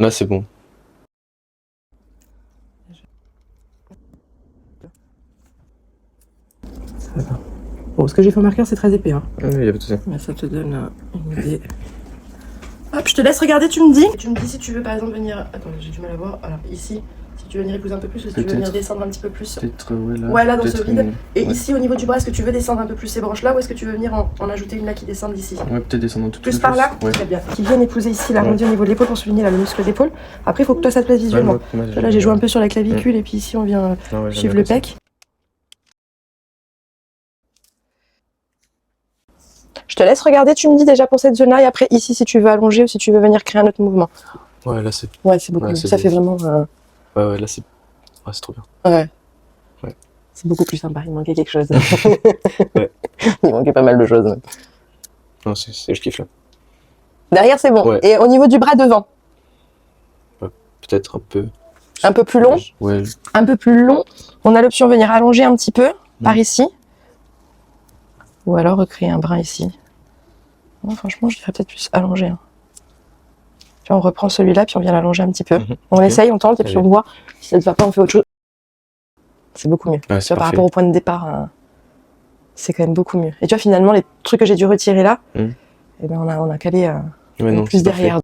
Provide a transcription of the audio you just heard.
Là, c'est bon. Ça va. Bon, ce que j'ai fait au marqueur, c'est très épais. Hein. Oui, il y a pas de souci. Mais ça te donne une idée. Hop, je te laisse regarder, tu me dis. Tu me dis si tu veux par exemple venir. Attends, j'ai du mal à voir. Alors ici, si tu veux venir épouser un peu plus, ou si tu veux venir descendre un petit peu plus. Peut-être, là. Ouais, là dans ce vide. Une... Et ouais. ici au niveau du bras, est-ce que tu veux descendre un peu plus ces branches là ou est-ce que tu veux venir en ajouter une là qui descende d'ici? Ouais, peut-être descendre un tout petit Plus peu par là? Ouais. Très bien. Qui viennent épouser ici l'arrondi au niveau de l'épaule pour souligner là, le muscle d'épaule. Après, il faut que toi ça te plaise visuellement. Ouais, Là, j'ai joué un peu sur la clavicule et puis ici on vient suivre le pec. Je te laisse regarder, tu me dis déjà pour cette zone-là et après ici si tu veux allonger ou si tu veux venir créer un autre mouvement. Ouais, là c'est. Ouais, c'est beaucoup mieux. Ça fait vraiment. Ouais, là c'est. Ouais, c'est trop bien. Ouais. Ouais. C'est beaucoup plus sympa, il manquait quelque chose. Ouais. Il manquait pas mal de choses. Non, je kiffe là. Derrière, c'est bon. Ouais. Et au niveau du bras devant? Peut-être un peu. Un peu plus long? Ouais. Un peu plus long. On a l'option de venir allonger un petit peu par ici. Ou alors recréer un brin ici. Non, franchement, je dirais peut-être plus allonger. Hein. Tu vois, on reprend celui-là, puis on vient l'allonger un petit peu. On essaye, on tente, et puis on voit. Si ça ne va pas, on fait autre chose. C'est beaucoup mieux. Ouais, tu vois, par rapport au point de départ, c'est quand même beaucoup mieux. Et tu vois, finalement, les trucs que j'ai dû retirer là, eh ben, on a calé plus derrière.